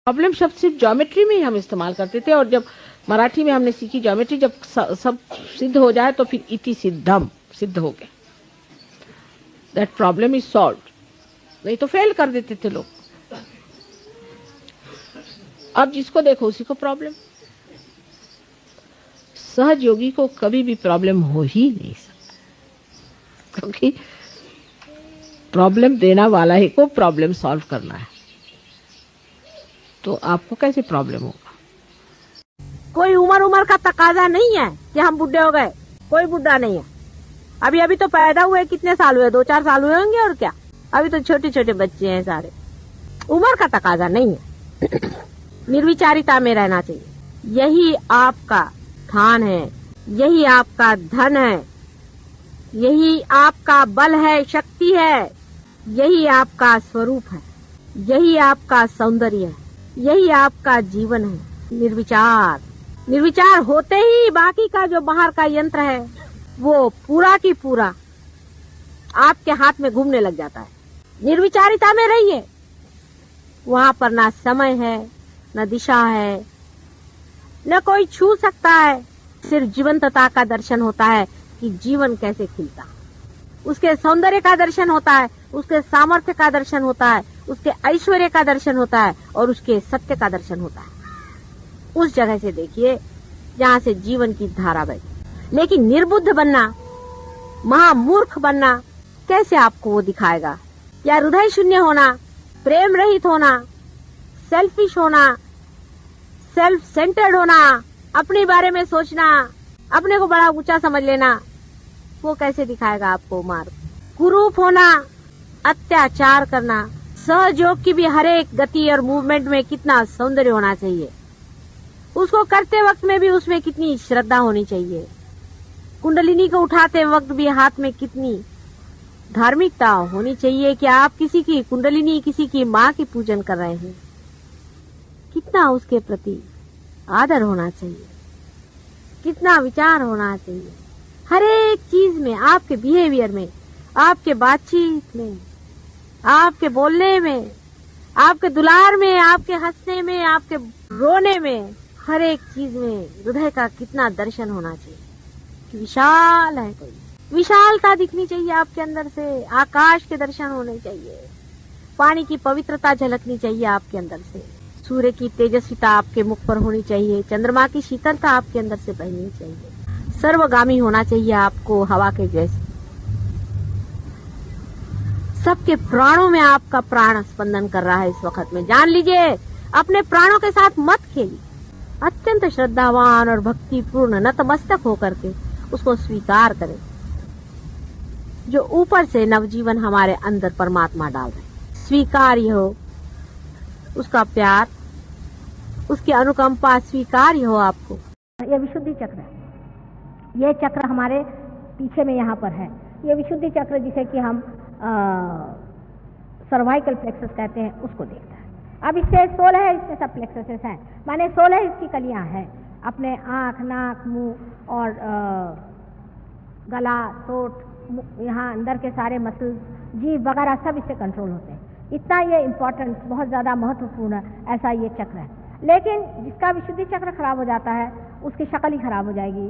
Problem शब्द सिर्फ geometry में ही हम इस्तेमाल करते थे, और जब मराठी में हमने सीखी ज्योमेट्री, जब सब सिद्ध हो जाए तो फिर इति सिद्धम, सिद्ध हो गया, दैट प्रॉब्लम इज सॉल्व। नहीं तो फेल कर देते थे लोग। अब जिसको देखो उसी को प्रॉब्लम। सहज योगी को कभी भी प्रॉब्लम हो ही नहीं सकता, क्योंकि प्रॉब्लम देना वाला ही को प्रॉब्लम सॉल्व करना है, तो आपको कैसे प्रॉब्लम होगा। कोई उम्र का तकाजा नहीं है कि हम बुढ़े हो गए, कोई बुढ़ा नहीं है। अभी अभी तो पैदा हुए कितने साल हुए, 2-4 साल हुए होंगे, और क्या, अभी तो छोटे छोटे बच्चे हैं सारे। उम्र का तकाजा नहीं है। निर्विचारिता में रहना चाहिए। यही आपका स्थान है, यही आपका धन है, यही आपका बल है, शक्ति है, यही आपका स्वरूप है, यही आपका सौंदर्य है, यही आपका जीवन है। निर्विचार, निर्विचार होते ही बाकी का जो बाहर का यंत्र है वो पूरा की पूरा आपके हाथ में घूमने लग जाता है। निर्विचारिता में रहिए, वहां पर ना समय है, न दिशा है, न कोई छू सकता है। सिर्फ जीवंतता का दर्शन होता है कि जीवन कैसे खिलता, उसके सौंदर्य का दर्शन होता है, उसके सामर्थ्य का दर्शन होता है, उसके ऐश्वर्य का दर्शन होता है, और उसके सत्य का दर्शन होता है। उस जगह से देखिए जहाँ से जीवन की धारा बहे। लेकिन निर्बुद्ध बनना, महामूर्ख बनना कैसे आपको वो दिखाएगा? या हृदय शून्य होना, प्रेम रहित होना, सेल्फिश होना, सेल्फ सेंटर्ड होना, अपने बारे में सोचना, अपने को बड़ा ऊंचा समझ लेना, वो कैसे दिखाएगा आपको मार्ग? कुरूप होना, अत्याचार करना। सहयोग की भी हर एक गति और मूवमेंट में कितना सौंदर्य होना चाहिए, उसको करते वक्त में भी उसमें कितनी श्रद्धा होनी चाहिए। कुंडलिनी को उठाते वक्त भी हाथ में कितनी धार्मिकता होनी चाहिए कि आप किसी की कुंडलिनी, किसी की माँ की पूजन कर रहे हैं, कितना उसके प्रति आदर होना चाहिए, कितना विचार होना चाहिए। हर एक चीज में, आपके बिहेवियर में, आपके बातचीत में, आपके बोलने में, आपके दुलार में, आपके हंसने में, आपके रोने में, हर एक चीज में हृदय का कितना दर्शन होना चाहिए कि विशाल है। कोई विशालता दिखनी चाहिए आपके अंदर से, आकाश के दर्शन होने चाहिए, पानी की पवित्रता झलकनी चाहिए आपके अंदर से, सूर्य की तेजस्विता आपके मुख पर होनी चाहिए, चंद्रमा की शीतलता आपके अंदर से बहनी चाहिए, सर्वगामी होना चाहिए आपको हवा के जैसे। सबके प्राणों में आपका प्राण स्पंदन कर रहा है इस वक्त में। जान लीजिए, अपने प्राणों के साथ मत खेलिए। अत्यंत श्रद्धावान और भक्तिपूर्ण नतमस्तक होकर के उसको स्वीकार करें, जो ऊपर से नवजीवन हमारे अंदर परमात्मा डाल रहे। स्वीकार्य हो उसका प्यार, उसकी अनुकंपा स्वीकार्य हो आपको। ये विशुद्धि चक्र है, ये चक्र हमारे पीछे में यहाँ पर है। ये विशुद्धि चक्र जिसे कि हम सर्वाइकल प्लेक्सस कहते हैं, उसको देखता है। अब इससे 16 है, इसमें सब प्लेक्ससेस हैं, माने 16 इसकी कलियां हैं। अपने आँख, नाक, मुंह और गला, सोट, यहाँ अंदर के सारे मसल्स, जीभ वगैरह सब इससे कंट्रोल होते हैं। इतना ये इम्पोर्टेंट, बहुत ज़्यादा महत्वपूर्ण ऐसा ये चक्र है। लेकिन जिसका विशुद्धि चक्र खराब हो जाता है उसकी शक्ल ही खराब हो जाएगी,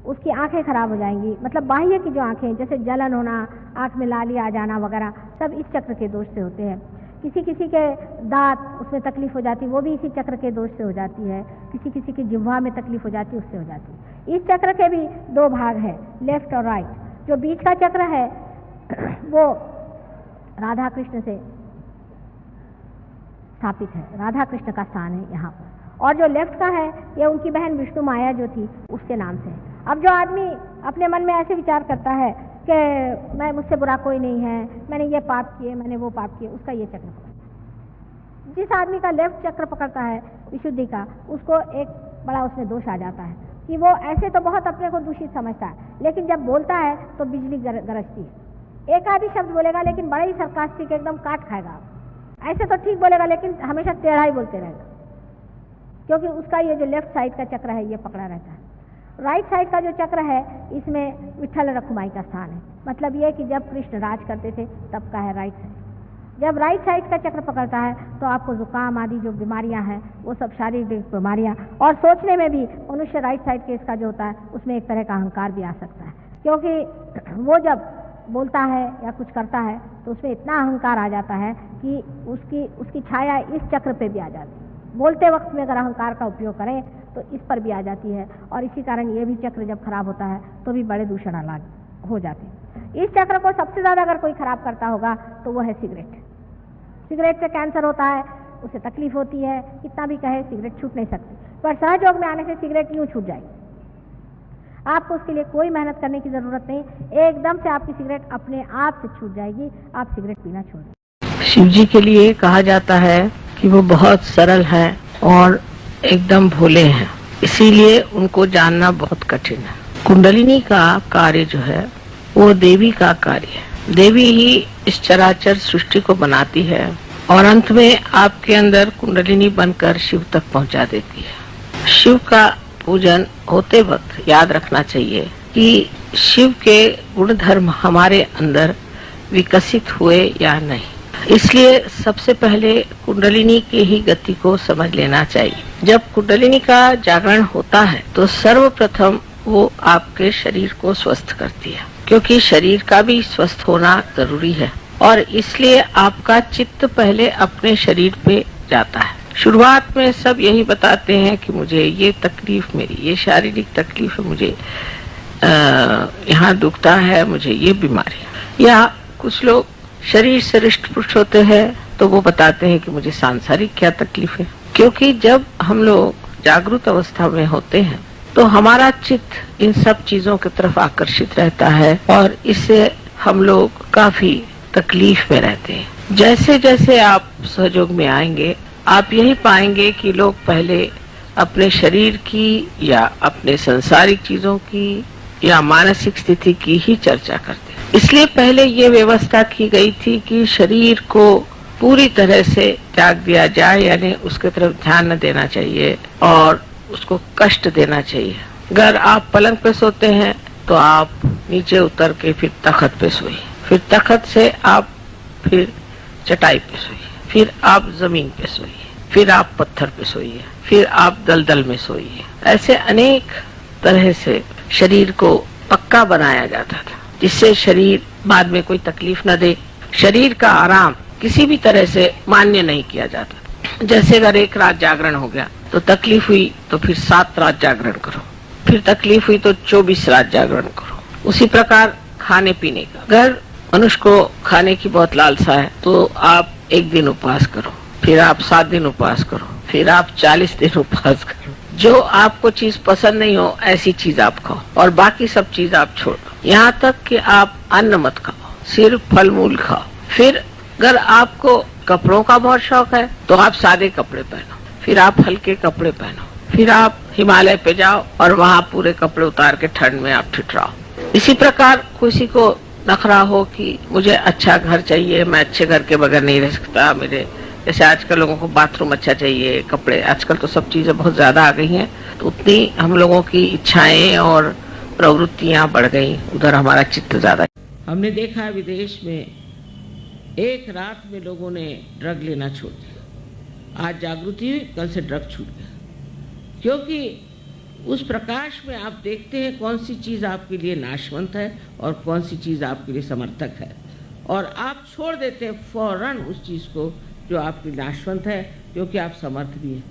उसकी आंखें खराब हो जाएंगी। मतलब बाह्य की जो आंखें, जैसे जलन होना, आंख में लाली आ जाना वगैरह, सब इस चक्र के दोष से होते हैं। किसी किसी के दांत, उसमें तकलीफ हो जाती है, वो भी इसी चक्र के दोष से हो जाती है। किसी किसी की जिह्वा में तकलीफ हो जाती है, उससे हो जाती है। इस चक्र के भी 2 भाग है, लेफ्ट और राइट। जो बीच का चक्र है वो राधा कृष्ण से स्थापित है, राधा कृष्ण का स्थान है यहाँ पर। और जो लेफ्ट का है ये उनकी बहन विष्णु माया जो थी उसके नाम से है। अब जो आदमी अपने मन में ऐसे विचार करता है कि मैं, मुझसे बुरा कोई नहीं है, मैंने ये पाप किए, मैंने वो पाप किए, उसका ये चक्र पकड़ता है। जिस आदमी का लेफ्ट चक्र पकड़ता है विशुद्धि का, उसको एक बड़ा उसमें दोष आ जाता है कि वो ऐसे तो बहुत अपने को दूषित समझता है, लेकिन जब बोलता है तो बिजली गरजती है। एक आधी शब्द बोलेगा लेकिन बड़ा ही सरकास्टिक, एकदम काट खाएगा। ऐसे तो ठीक बोलेगा लेकिन हमेशा टेढ़ा ही बोलते रहेगा, क्योंकि उसका ये जो लेफ्ट साइड का चक्र है ये पकड़ा रहता है। राइट साइड का जो चक्र है इसमें विठ्ठल रखुमाई का स्थान है। मतलब ये कि जब कृष्ण राज करते थे तब का है राइट साइड। जब राइट साइड का चक्र पकड़ता है तो आपको जुकाम आदि जो बीमारियां हैं वो सब शारीरिक बीमारियां, और सोचने में भी मनुष्य राइट साइड के इसका जो होता है उसमें एक तरह का अहंकार भी आ सकता है, क्योंकि वो जब बोलता है या कुछ करता है तो उसमें इतना अहंकार आ जाता है कि उसकी छाया इस चक्र पे भी आ जाती है। बोलते वक्त में अगर अहंकार का उपयोग करें तो इस पर भी आ जाती है, और इसी कारण ये भी चक्र जब खराब होता है तो भी बड़े दूषण अलग हो जाते हैं। इस चक्र को सबसे ज़्यादा अगर कोई खराब करता होगा तो वो है सिगरेट। सिगरेट से कैंसर होता है, उसे तकलीफ होती है, कितना भी कहे सिगरेट छूट नहीं सकती, पर सहयोग में आने से सिगरेट यूँ छूट जाएगी। आपको उसके लिए कोई मेहनत करने की ज़रूरत नहीं, एकदम से आपकी सिगरेट अपने आप से छूट जाएगी, आप सिगरेट पीना छोड़ दें। शिव जी के लिए कहा जाता है कि वो बहुत सरल हैं और एकदम भोले हैं, इसीलिए उनको जानना बहुत कठिन है। कुंडलिनी का कार्य जो है वो देवी का कार्य है। देवी ही इस चराचर सृष्टि को बनाती है और अंत में आपके अंदर कुंडलिनी बनकर शिव तक पहुंचा देती है। शिव का पूजन होते वक्त याद रखना चाहिए कि शिव के गुण धर्म हमारे अंदर विकसित हुए या नहीं, इसलिए सबसे पहले कुंडलिनी की ही गति को समझ लेना चाहिए। जब कुंडलिनी का जागरण होता है तो सर्वप्रथम वो आपके शरीर को स्वस्थ करती है, क्योंकि शरीर का भी स्वस्थ होना जरूरी है, और इसलिए आपका चित्त पहले अपने शरीर पे जाता है। शुरुआत में सब यही बताते हैं कि मुझे ये तकलीफ, मेरी ये शारीरिक तकलीफ है, मुझे यहाँ दुखता है, मुझे ये बीमारी है। या कुछ लोग शरीर से हृष्ट पुष्ट होते हैं तो वो बताते हैं कि मुझे सांसारिक क्या तकलीफ है। क्योंकि जब हम लोग जागृत अवस्था में होते हैं तो हमारा चित्त इन सब चीजों की तरफ आकर्षित रहता है और इससे हम लोग काफी तकलीफ में रहते हैं। जैसे जैसे आप सहयोग में आएंगे आप यही पाएंगे कि लोग पहले अपने शरीर की या अपने सांसारिक चीजों की या मानसिक स्थिति की ही चर्चा करते हैं। इसलिए पहले ये व्यवस्था की गई थी कि शरीर को पूरी तरह से त्याग दिया जाए, यानी उसके तरफ ध्यान न देना चाहिए और उसको कष्ट देना चाहिए। अगर आप पलंग पे सोते हैं तो आप नीचे उतर के फिर तख्त पे सोइए, फिर तख्त से आप फिर चटाई पे सोइए, फिर आप जमीन पे सोइए, फिर आप पत्थर पे सोइए, फिर आप दलदल में सोइए। ऐसे अनेक तरह से शरीर को पक्का बनाया जाता था, जिससे शरीर बाद में कोई तकलीफ न दे। शरीर का आराम किसी भी तरह से मान्य नहीं किया जाता। जैसे अगर एक रात जागरण हो गया तो तकलीफ हुई तो फिर 7 रात जागरण करो, फिर तकलीफ हुई तो 24 रात जागरण करो। उसी प्रकार खाने पीने का, अगर मनुष्य को खाने की बहुत लालसा है तो आप 1 दिन उपवास करो, फिर आप 7 दिन उपवास करो, फिर आप 40 दिन उपवास करो। जो आपको चीज पसंद नहीं हो ऐसी चीज आप खाओ और बाकी सब चीज आप छोड़ दो। यहाँ तक कि आप अन्न मत खाओ, सिर्फ फल मूल खाओ। फिर अगर आपको कपड़ों का बहुत शौक है तो आप सादे कपड़े पहनो, फिर आप हल्के कपड़े पहनो, फिर आप हिमालय पे जाओ और वहाँ पूरे कपड़े उतार के ठंड में आप ठिठराओ। इसी प्रकार किसी को नखरा हो कि मुझे अच्छा घर चाहिए, मैं अच्छे घर के बगैर नहीं रह सकता, मेरे जैसे आजकल लोगों को बाथरूम अच्छा चाहिए, कपड़े, आजकल तो सब चीजें बहुत ज्यादा आ गई हैं, तो उतनी हम लोगों की इच्छाएं और प्रवृत्तियां बढ़ गई, उधर हमारा चित्त ज्यादा। हमने देखा है विदेश में एक रात में लोगों ने ड्रग लेना छोड़ दिया। आज जागृति हुई, कल से ड्रग छूट गया, क्योंकि उस प्रकाश में आप देखते हैं कौन सी चीज आपके लिए नाशवंत है और कौन सी चीज आपके लिए समर्थक है, और आप छोड़ देते हैं फौरन उस चीज को जो आपकी नाशवंत है, क्योंकि आप समर्थ भी हैं।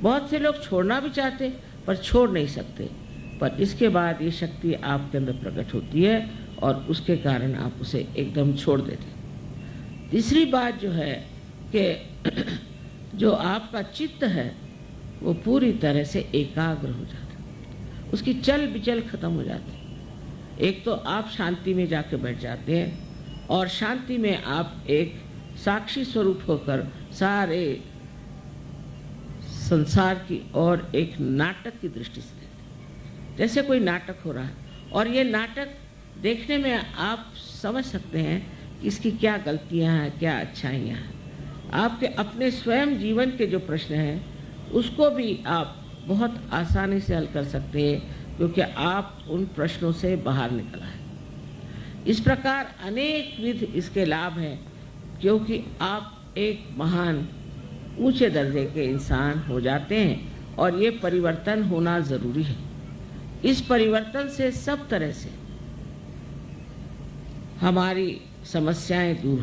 बहुत से लोग छोड़ना भी चाहते पर छोड़ नहीं सकते, पर इसके बाद ये शक्ति आपके अंदर प्रकट होती है और उसके कारण आप उसे एकदम छोड़ देते हैं। तीसरी बात जो है कि जो आपका चित्त है वो पूरी तरह से एकाग्र हो जाता है, उसकी चल बिचल खत्म हो जाती है। एक तो आप शांति में जाके बैठ जाते हैं और शांति में आप एक साक्षी स्वरूप होकर सारे संसार की और एक नाटक की दृष्टि से देखते, जैसे कोई नाटक हो रहा है और ये नाटक देखने में आप समझ सकते हैं कि इसकी क्या गलतियां हैं, क्या अच्छाइयां हैं। आपके अपने स्वयं जीवन के जो प्रश्न हैं उसको भी आप बहुत आसानी से हल कर सकते हैं, क्योंकि आप उन प्रश्नों से बाहर निकल आए। इस प्रकार अनेक विध इसके लाभ हैं क्योंकि आप एक महान ऊंचे दर्जे के इंसान हो जाते हैं और ये परिवर्तन होना जरूरी है। इस परिवर्तन से सब तरह से हमारी समस्याएं दूर